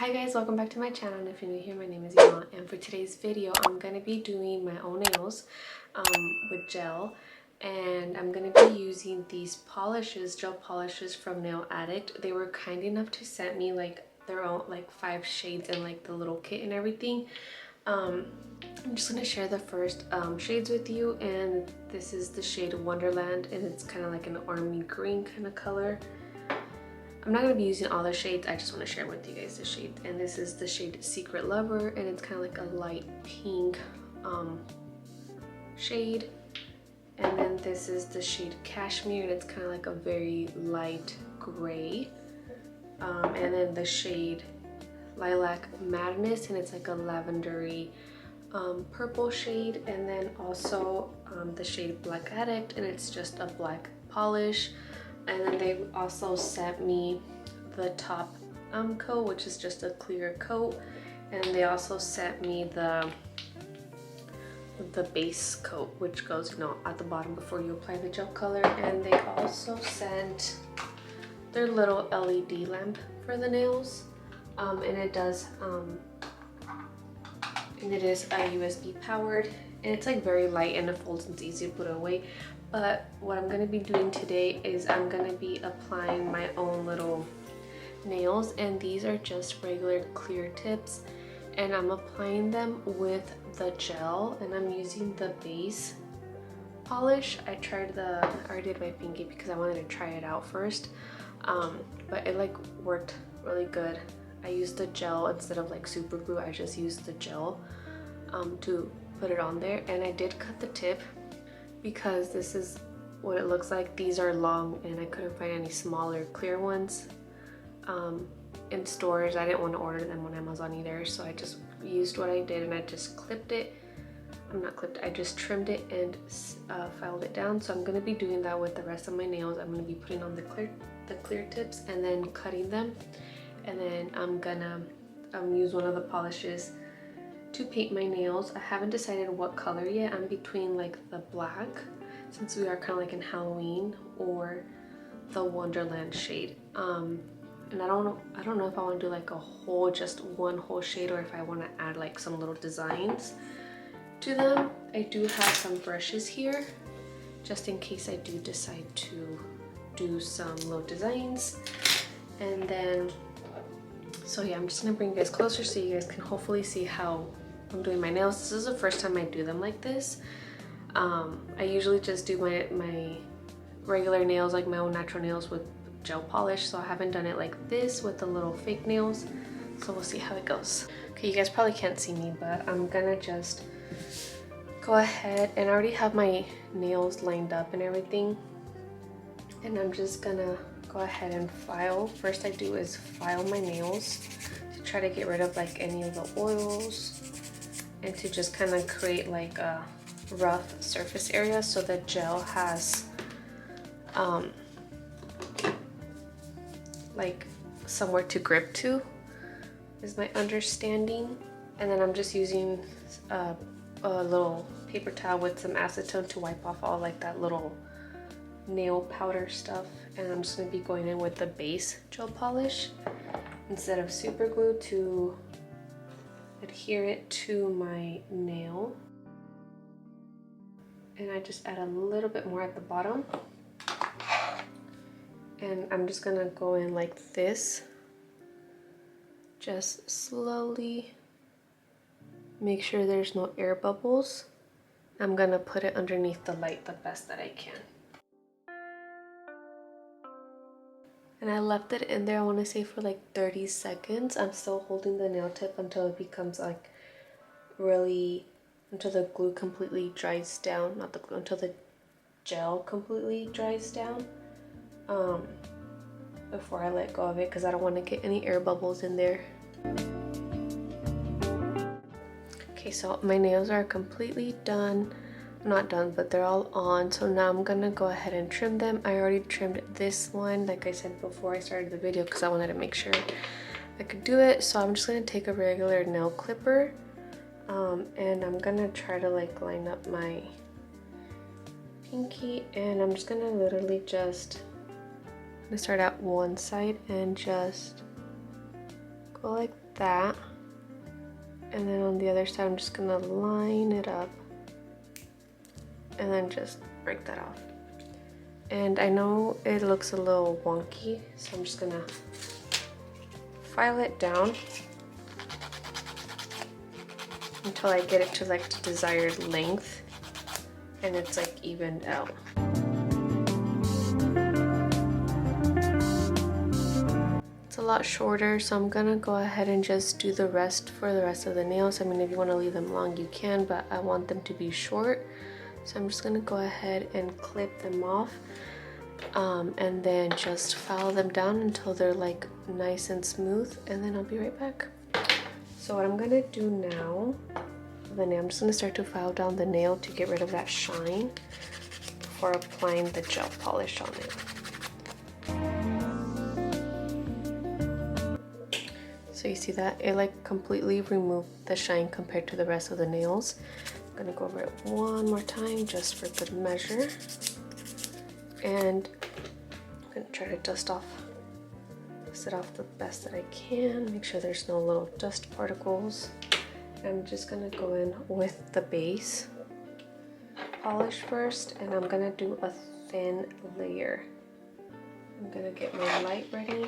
Hi guys, welcome back to my channel, and if you're new here, my name is Ivonne, and for today's video I'm going to be doing my own nails with gel, and I'm going to be using these polishes, gel polishes from Nail Addict. They were kind enough to send me like their own like 5 shades and like the little kit and everything. I'm just going to share the first shades with you, and this is the shade Wonderland, and it's kind of like an army green kind of color. I'm not going to be using all the shades, I just want to share with you guys the shades. And this is the shade Secret Lover, and it's kind of like a light pink shade. And then this is the shade Cashmere, and it's kind of like a very light gray. And then the shade Lilac Madness, and it's like a lavendery purple shade. And then also the shade Black Addict, and it's just a black polish. And then they also sent me the top coat, which is just a clear coat, and they also sent me the base coat, which goes, you know, at the bottom before you apply the gel color. And they also sent their little LED lamp for the nails, and it does and it is USB powered, and it's like very light and it folds and it's easy to put away. But what I'm going to be doing today is I'm going to be applying my own little nails, and these are just regular clear tips, and I'm applying them with the gel, and I'm using the base polish. I already did my pinky because I wanted to try it out first, but it like worked really good. I used the gel instead of like super glue. I just used the gel to put it on there, and I did cut the tip because this is what it looks like. These are long, and I couldn't find any smaller clear ones in stores. I didn't want to order them on Amazon either, so I just used what I did, and I just clipped it. I just trimmed it and filed it down. So I'm going to be doing that with the rest of my nails. I'm going to be putting on the clear tips and then cutting them, and then I'm gonna use one of the polishes to paint my nails. I haven't decided what color yet. I'm between like the black, since we are kind of like in Halloween, or the Wonderland shade. And I don't know if I want to do like just one whole shade, or if I want to add like some little designs to them. I do have some brushes here just in case I do decide to do some little designs. And then so yeah, I'm just gonna bring you guys closer so you guys can hopefully see how I'm doing my nails. This is the first time I do them like this. I usually just do my regular nails, like my own natural nails, with gel polish, so I haven't done it like this with the little fake nails. So we'll see how it goes. Okay, you guys probably can't see me, but I'm gonna just go ahead, and I already have my nails lined up and everything, and I'm just gonna go ahead and file. First I do is file my nails to try to get rid of like any of the oils, and to just kind of create like a rough surface area so the gel has like somewhere to grip to, is my understanding. And then I'm just using a little paper towel with some acetone to wipe off all like that little nail powder stuff, and I'm just going to be going in with the base gel polish instead of super glue to adhere it to my nail. And I just add a little bit more at the bottom, and I'm just gonna go in like this, just slowly make sure there's no air bubbles. I'm gonna put it underneath the light the best that I can. And I left it in there, I want to say for like 30 seconds. I'm still holding the nail tip until it becomes like really, until the glue completely dries down. Not the glue, until the gel completely dries down before I let go of it, because I don't want to get any air bubbles in there. Okay, so my nails are completely done. Not done, but they're all on. So now I'm gonna go ahead and trim them. I already trimmed this one, like I said before I started the video, because I wanted to make sure I could do it. So I'm just gonna take a regular nail clipper, and I'm gonna try to like line up my pinky, and I'm just gonna literally just start at one side and just Go like that. And then on the other side, I'm just gonna line it up and then just break that off. And I know it looks a little wonky, so I'm just gonna file it down until I get it to like the desired length and it's like evened out. It's a lot shorter, so I'm gonna go ahead and just do the rest for the rest of the nails. I mean, if you want to leave them long, you can, but I want them to be short. So I'm just gonna go ahead and clip them off and then just file them down until they're like nice and smooth, and then I'll be right back. So what I'm gonna do now, I'm just gonna start to file down the nail to get rid of that shine before applying the gel polish on it. So you see that? It like completely removed the shine compared to the rest of the nails. I'm gonna go over it one more time just for good measure. And I'm gonna try to dust it off the best that I can. Make sure there's no little dust particles. I'm just gonna go in with the base polish first, and I'm gonna do a thin layer. I'm gonna get my light ready.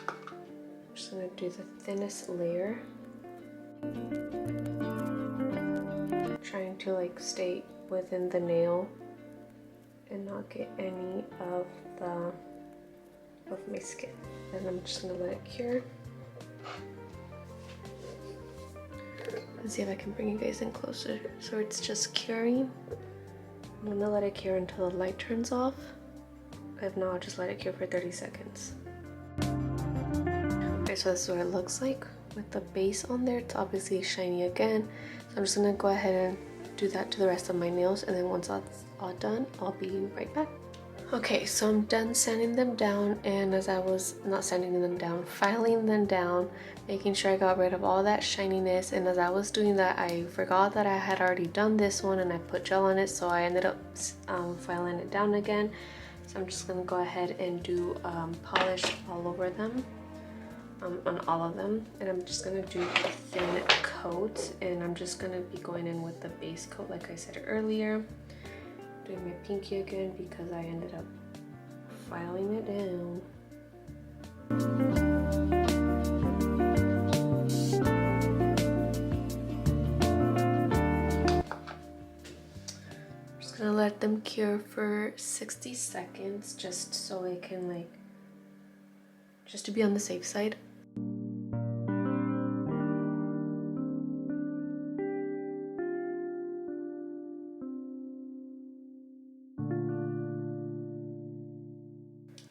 I'm just gonna do the thinnest layer. Trying to like stay within the nail and not get any of my skin. And I'm just gonna let it cure. Let's see if I can bring you guys in closer. So it's just curing. I'm gonna let it cure until the light turns off. If not, I'll just let it cure for 30 seconds. Okay, so this is what it looks like with the base on there. It's obviously shiny again. So I'm just gonna go ahead and do that to the rest of my nails, and then once that's all done, I'll be right back. Okay, so I'm done sanding them down, and as I was not sanding them down, filing them down, making sure I got rid of all that shininess. And as I was doing that, I forgot that I had already done this one and I put gel on it, so I ended up filing it down again. So I'm just gonna go ahead and do polish all over them, on all of them, and I'm just gonna do a thin coat, and I'm just gonna be going in with the base coat like I said earlier. Doing my pinky again because I ended up filing it down. I'm just gonna let them cure for 60 seconds just so it can like, just to be on the safe side.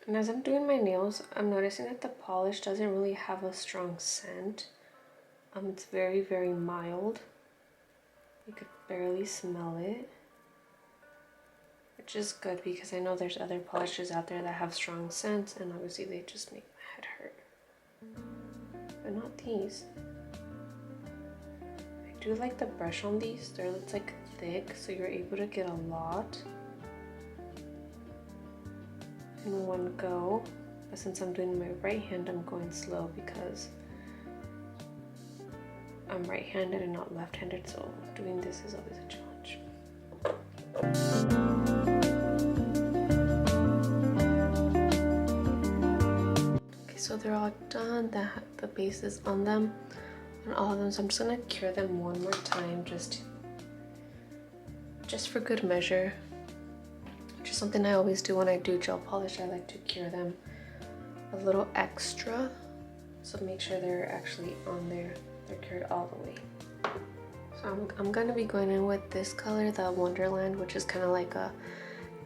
And as I'm doing my nails, I'm noticing that the polish doesn't really have a strong scent. It's very, very mild. You could barely smell it, which is good because I know there's other polishes out there that have strong scents, and obviously they just make my head hurt. But not these. I do like the brush on these. It's like thick, so you're able to get a lot in one go, but since I'm doing my right hand, I'm going slow because I'm right-handed and not left-handed, so doing this is always a challenge. Okay, so they're all done. The base is on them, on all of them, so I'm just gonna cure them one more time just for good measure. Just something I always do when I do gel polish. I like to cure them a little extra, so make sure they're actually on there. They're cured all the way. So I'm gonna be going in with this color, the Wonderland, which is kind of like a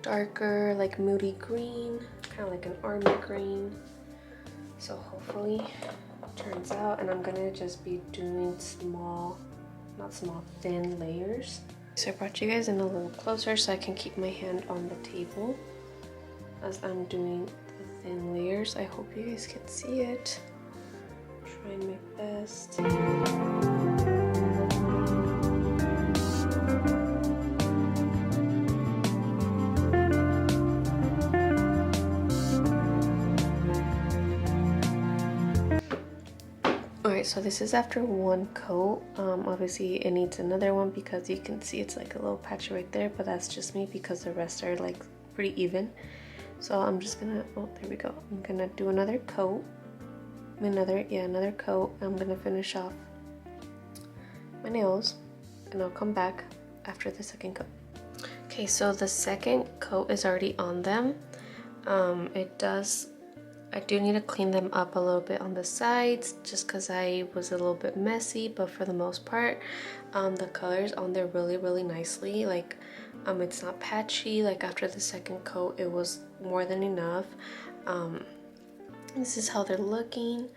darker, like moody green, kind of like an army green. So hopefully it turns out, and I'm gonna just be doing thin layers. So I brought you guys in a little closer so I can keep my hand on the table as I'm doing the thin layers. I hope you guys can see it. Trying my best. Alright, so this is after one coat. Obviously it needs another one because you can see it's like a little patchy right there, but that's just me because the rest are like pretty even. So I'm just gonna, oh, there we go. I'm gonna do another coat. Another coat. I'm gonna finish off my nails and I'll come back after the second coat. Okay, so the second coat is already on them. I do need to clean them up a little bit on the sides just because I was a little bit messy, but for the most part, the color's on there really nicely. Like, it's not patchy. Like after the second coat, it was more than enough. This is how they're looking.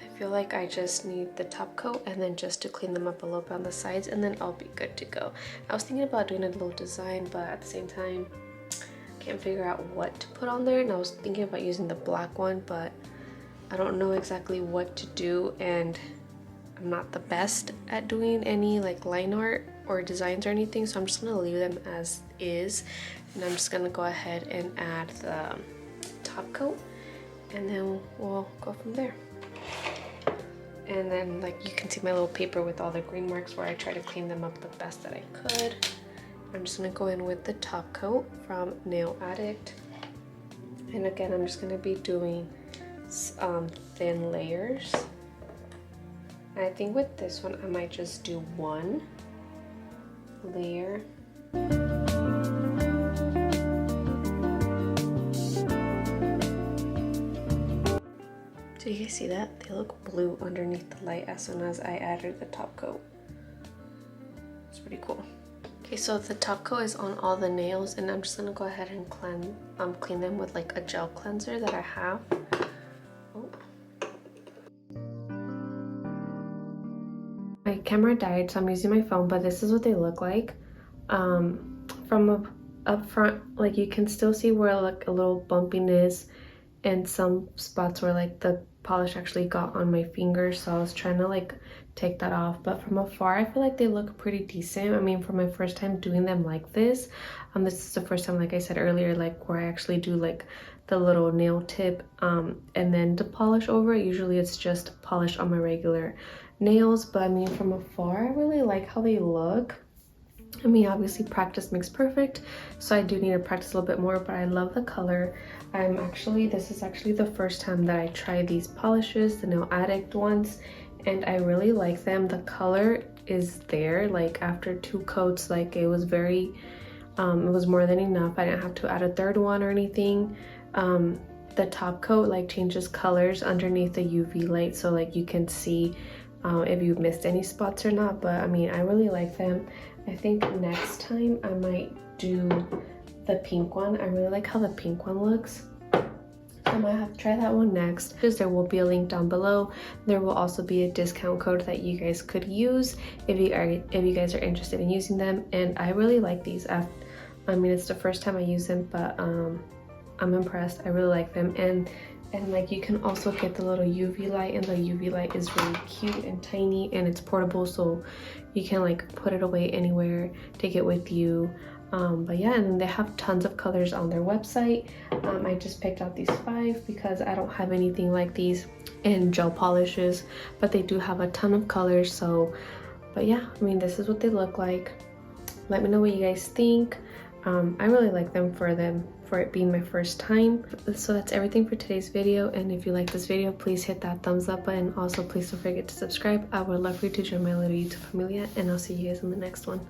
I feel like I just need the top coat and then just to clean them up a little bit on the sides, and then I'll be good to go. I was thinking about doing a little design, but at the same time, can't figure out what to put on there, and I was thinking about using the black one, but I don't know exactly what to do, and I'm not the best at doing any like line art or designs or anything, so I'm just gonna leave them as is, and I'm just gonna go ahead and add the top coat, and then we'll go from there. And then, like, you can see my little paper with all the green marks where I try to clean them up the best that I could. I'm just gonna go in with the top coat from Nail Addict, and again I'm just gonna be doing thin layers. And I think with this one I might just do one layer. Do you guys see that? They look blue underneath the light as soon as I added the top coat. It's pretty cool. Okay, so the top coat is on all the nails, and I'm just gonna go ahead and clean them with like a gel cleanser that I have. Oh. My camera died, so I'm using my phone, but this is what they look like. From up front, like you can still see where like a little bumpiness and some spots where like the polish actually got on my fingers, so I was trying to like take that off, but from afar I feel like they look pretty decent. I mean, for my first time doing them like this is the first time, like I said earlier, like where I actually do like the little nail tip and then to polish over it. Usually it's just polish on my regular nails, but I mean from afar I really like how they look. I mean, obviously practice makes perfect, so I do need to practice a little bit more, but I love the color. This is actually the first time that I tried these polishes, the Nail Addict ones, and I really like them. The color is there, like after two coats, like it was very, it was more than enough. I didn't have to add a third one or anything. The top coat like changes colors underneath the UV light, so like you can see if you missed any spots or not, but I mean, I really like them. I think next time I might do the pink one. I really like how the pink one looks. So I might have to try that one next. Because there will be a link down below. There will also be a discount code that you guys could use if you guys are interested in using them. And I really like these. I mean, it's the first time I use them, but I'm impressed. I really like them. And like you can also get the little UV light, and the UV light is really cute and tiny, and it's portable, so you can like put it away anywhere, take it with you. But yeah, and then they have tons of colors on their website. I just picked out these 5 because I don't have anything like these in gel polishes, but they do have a ton of colors. So, but yeah, I mean, this is what they look like. Let me know what you guys think. I really like them for it being my first time. So that's everything for today's video, and if you like this video, please hit that thumbs up button. Also, please don't forget to subscribe. I would love for you to join my little YouTube familia, and I'll see you guys in the next one.